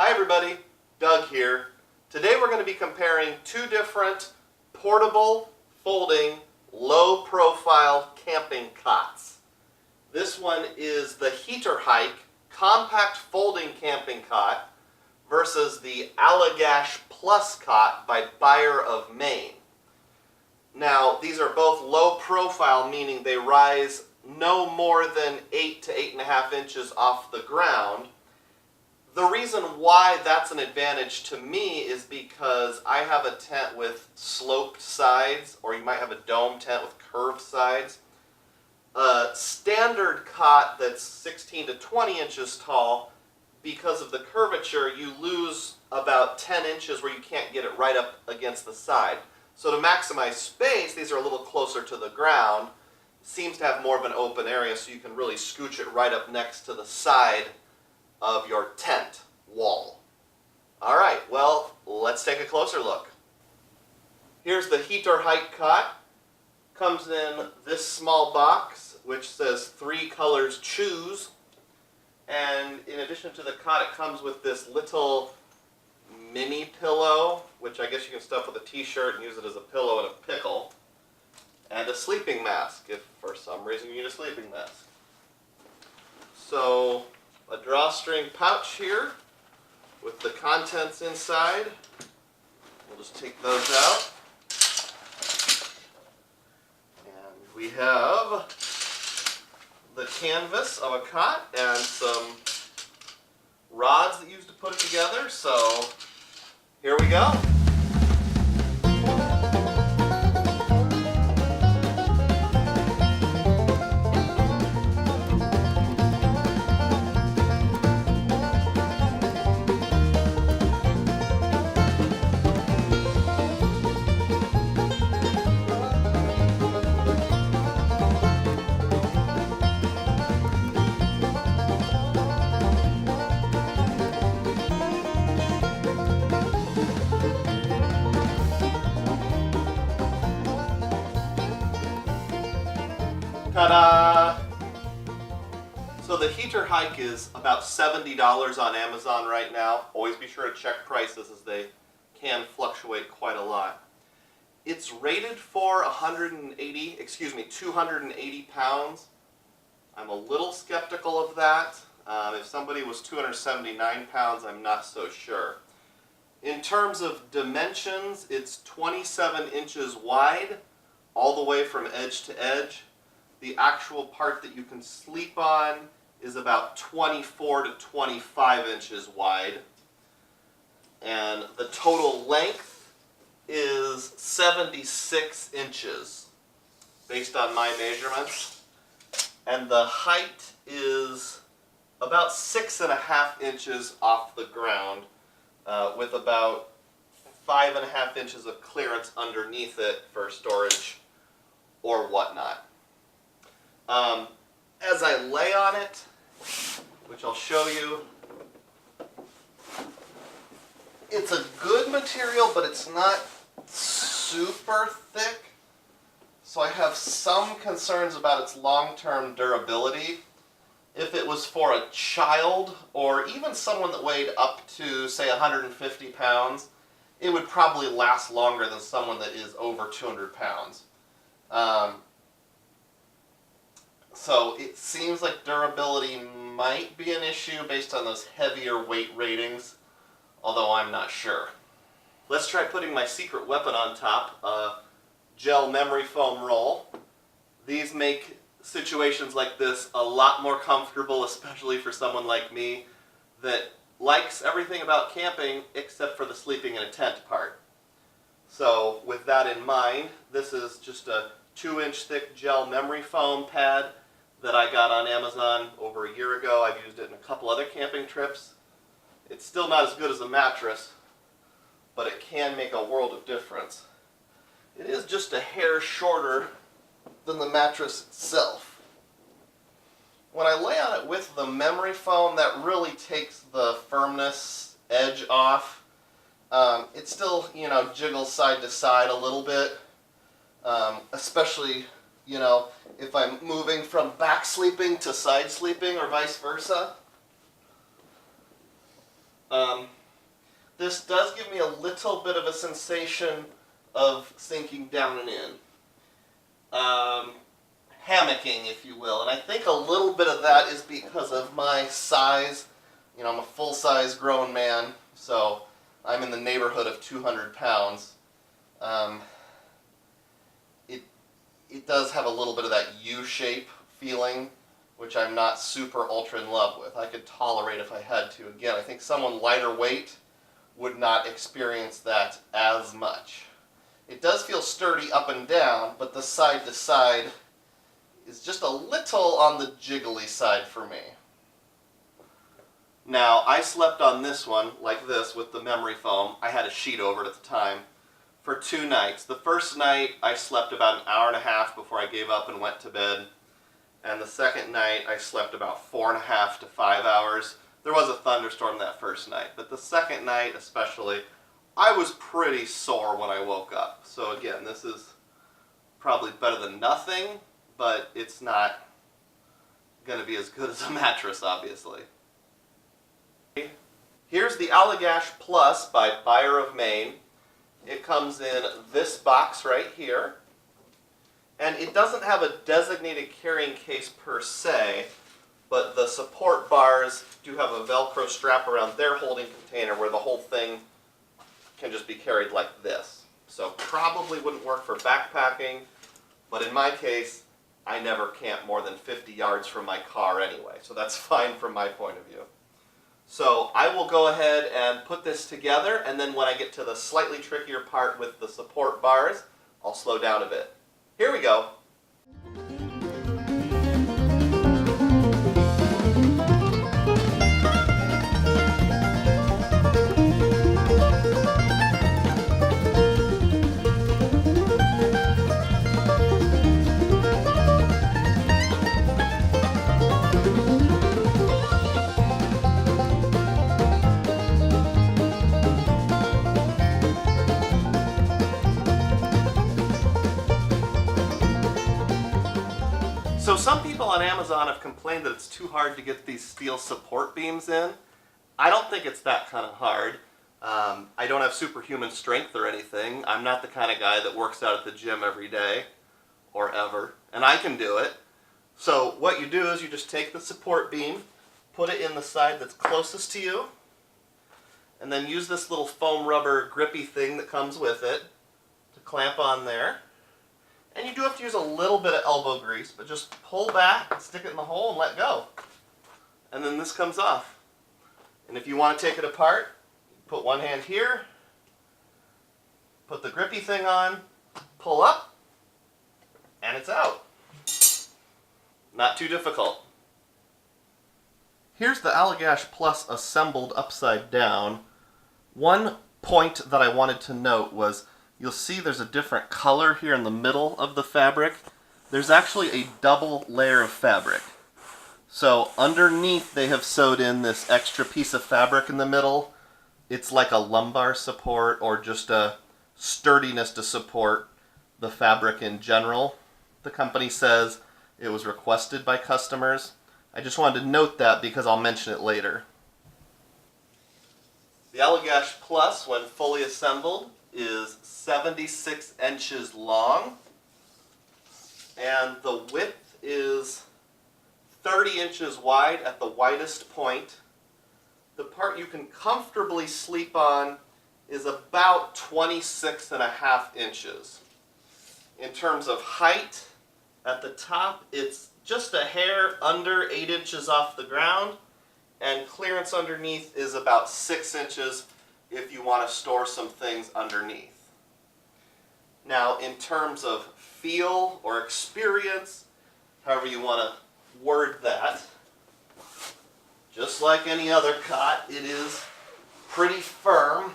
Hi everybody, Doug here. Today we're going to be comparing two different portable, folding, low-profile camping cots. This one is the Hitorhike Compact Folding Camping Cot versus the Allagash Plus Cot by Byer of Maine. Now, these are both low profile, meaning they rise no more than 8 to 8.5 inches off the ground. The reason why that's an advantage to me is because I have a tent with sloped sides, or you might have a dome tent with curved sides. A standard cot that's 16 to 20 inches tall, because of the curvature, you lose about 10 inches where you can't get it right up against the side. So to maximize space, these are a little closer to the ground. Seems to have more of an open area, so you can really scooch it right up next to the side of your tent wall. Alright, well, let's take a closer look. Here's the Hitorhike cot. Comes in this small box, which says 3 colors choose. And in addition to the cot, it comes with this little mini pillow, which I guess you can stuff with a t-shirt and use it as a pillow and a pickle. And a sleeping mask, if for some reason you need a sleeping mask. So, a drawstring pouch here with the contents inside. We'll just take those out. And we have the canvas of a cot and some rods that you use to put it together. So, here we go. Ta-da! So the Hitorhike is about $70 on Amazon right now. Always be sure to check prices as they can fluctuate quite a lot. It's rated for 280 pounds. I'm a little skeptical of that. If somebody was 279 pounds, I'm not so sure. In terms of dimensions, it's 27 inches wide, all the way from edge to edge. The actual part that you can sleep on is about 24 to 25 inches wide. And the total length is 76 inches, based on my measurements. And the height is about 6.5 inches off the ground, with about 5.5 inches of clearance underneath it for storage or whatnot. As I lay on it, which I'll show you, it's a good material, but it's not super thick. So I have some concerns about its long-term durability. If it was for a child, or even someone that weighed up to, say, 150 pounds, it would probably last longer than someone that is over 200 pounds. So it seems like durability might be an issue based on those heavier weight ratings, although I'm not sure. Let's try putting my secret weapon on top, a gel memory foam roll. These make situations like this a lot more comfortable, especially for someone like me that likes everything about camping except for the sleeping in a tent part. So with that in mind, this is just a 2-inch thick gel memory foam pad that I got on Amazon over a year ago. I've used it in a couple other camping trips. It's still not as good as a mattress, but it can make a world of difference. It is just a hair shorter than the mattress itself. When I lay on it with the memory foam, that really takes the firmness edge off. It still, jiggles side to side a little bit, especially you know, if I'm moving from back sleeping to side sleeping or vice versa. This does give me a little bit of a sensation of sinking down and in. Hammocking, if you will. And I think a little bit of that is because of my size. You know, I'm a full-size grown man, so I'm in the neighborhood of 200 pounds. It does have a little bit of that U-shape feeling, which I'm not super ultra in love with. I could tolerate if I had to. Again, I think someone lighter weight would not experience that as much. It does feel sturdy up and down, but the side to side is just a little on the jiggly side for me. Now, I slept on this one like this with the memory foam. I had a sheet over it at the time for 2 nights. The first night I slept about an hour and a half before I gave up and went to bed. And the second night I slept about 4.5 to 5 hours. There was a thunderstorm that first night, but the second night especially, I was pretty sore when I woke up. So again, this is probably better than nothing, but it's not going to be as good as a mattress, obviously. Here's the Allagash Plus by Byer of Maine. It comes in this box right here. And it doesn't have a designated carrying case per se, but the support bars do have a Velcro strap around their holding container where the whole thing can just be carried like this. So probably wouldn't work for backpacking, but in my case, I never camp more than 50 yards from my car anyway, so that's fine from my point of view. So I will go ahead and put this together, and then when I get to the slightly trickier part with the support bars, I'll slow down a bit. Here we go. So some people on Amazon have complained that it's too hard to get these steel support beams in. I don't think it's that kind of hard. I don't have superhuman strength or anything. I'm not the kind of guy that works out at the gym every day or ever, and I can do it. So what you do is you just take the support beam, put it in the side that's closest to you, and then use this little foam rubber grippy thing that comes with it to clamp on there. And you do have to use a little bit of elbow grease, but just pull back, stick it in the hole, and let go. And then this comes off. And if you want to take it apart, put one hand here, put the grippy thing on, pull up, and it's out. Not too difficult. Here's the Allagash Plus assembled upside down. One point that I wanted to note was you'll see there's a different color here in the middle of the fabric. There's actually a double layer of fabric. So underneath they have sewed in this extra piece of fabric in the middle. It's like a lumbar support or just a sturdiness to support the fabric in general. The company says it was requested by customers. I just wanted to note that because I'll mention it later. The Allagash Plus, when fully assembled, is 76 inches long, and the width is 30 inches wide at the widest point. The part you can comfortably sleep on is about 26.5 inches. In terms of height, at the top it's just a hair under 8 inches off the ground, and clearance underneath is about 6 inches if you want to store some things underneath. Now, in terms of feel or experience, however you want to word that, just like any other cot, it is pretty firm.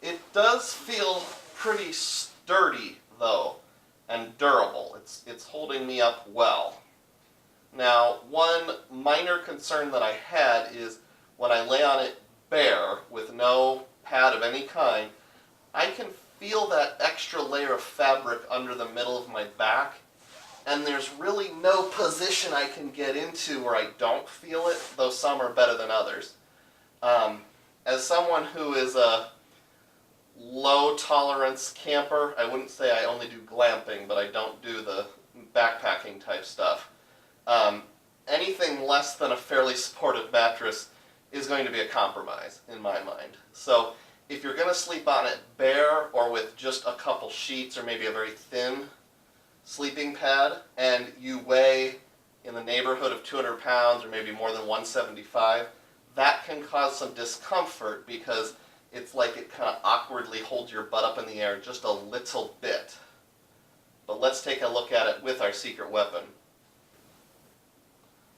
It does feel pretty sturdy, though, and durable. It's holding me up well. Now, one minor concern that I had is when I lay on it bare with no pad of any kind, I can feel that extra layer of fabric under the middle of my back, and there's really no position I can get into where I don't feel it, though some are better than others. as someone who is a low tolerance camper, I wouldn't say I only do glamping, but I don't do the backpacking type stuff. Anything less than a fairly supportive mattress is going to be a compromise in my mind. So if you're going to sleep on it bare or with just a couple sheets or maybe a very thin sleeping pad, and you weigh in the neighborhood of 200 pounds or maybe more than 175, that can cause some discomfort because it's like it kind of awkwardly holds your butt up in the air just a little bit. But let's take a look at it with our secret weapon.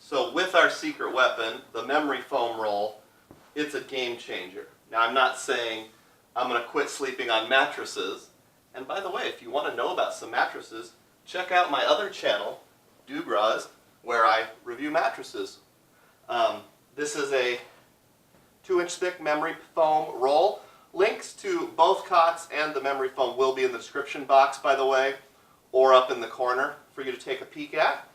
So with our secret weapon, the memory foam roll, it's a game changer. Now I'm not saying I'm going to quit sleeping on mattresses. And by the way, if you want to know about some mattresses, check out my other channel, Dugroz, where I review mattresses. This is a 2-inch thick memory foam roll. Links to both cots and the memory foam will be in the description box, by the way, or up in the corner for you to take a peek at.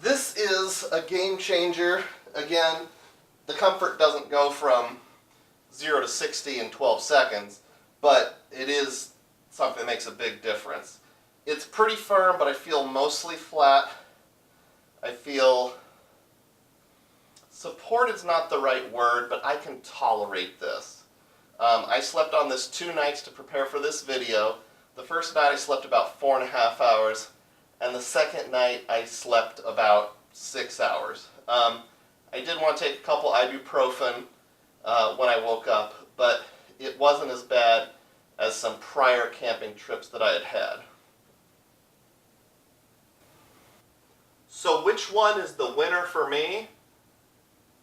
This is a game changer. Again, the comfort doesn't go from 0 to 60 in 12 seconds, but it is something that makes a big difference. It's pretty firm, but I feel mostly flat. I feel supported is not the right word, but I can tolerate this. I slept on this 2 nights to prepare for this video. The first night I slept about 4.5 hours, and the second night I slept about 6 hours. I did want to take a couple ibuprofen when I woke up, but it wasn't as bad as some prior camping trips that I had had. So which one is the winner for me?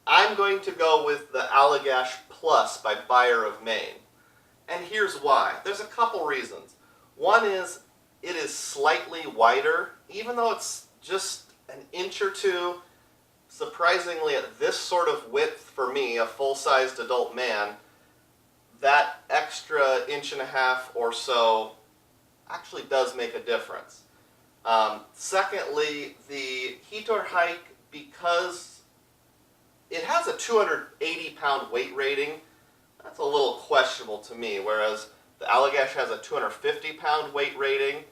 I'm going to go with the Allagash Plus by Byer of Maine. And here's why. There's a couple reasons. One is it is slightly wider, even though it's just an inch or two. Surprisingly, at this sort of width for me, a full-sized adult man, that extra 1.5 inches or so actually does make a difference. Secondly, the Hitorhike, because it has a 280-pound weight rating, that's a little questionable to me, whereas the Allagash has a 250-pound weight rating.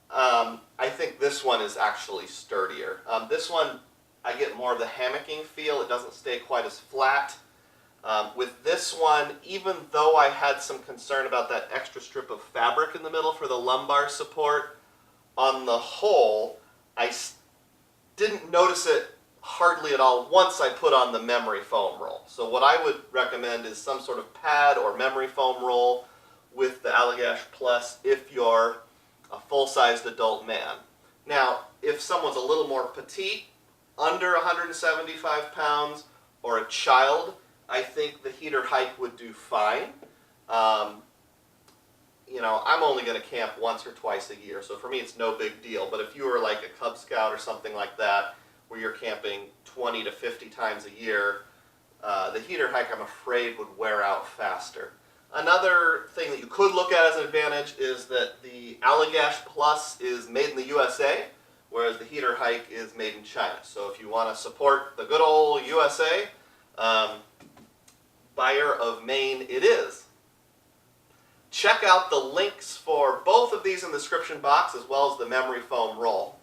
I think this one is actually sturdier. This one, I get more of the hammocking feel. It doesn't stay quite as flat. With this one, even though I had some concern about that extra strip of fabric in the middle for the lumbar support, on the whole, I didn't notice it hardly at all once I put on the memory foam roll. So what I would recommend is some sort of pad or memory foam roll with the Allagash Plus if you're a full-sized adult man. Now, if someone's a little more petite, under 175 pounds, or a child, I think the Hitorhike would do fine. You know, I'm only going to camp once or twice a year, so for me it's no big deal. But if you were like a Cub Scout or something like that, where you're camping 20 to 50 times a year, the Hitorhike, I'm afraid, would wear out faster. Another thing that you could look at as an advantage is that the Allagash Plus is made in the USA, whereas the Hitorhike is made in China. So if you want to support the good old USA, Byer of Maine it is. Check out the links for both of these in the description box, as well as the memory foam roll.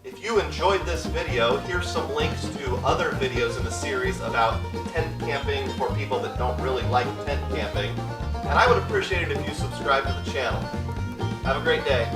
If you enjoyed this video, here's some links to other videos in the series about tent camping for people that don't really like tent camping. And I would appreciate it if you subscribe to the channel. Have a great day.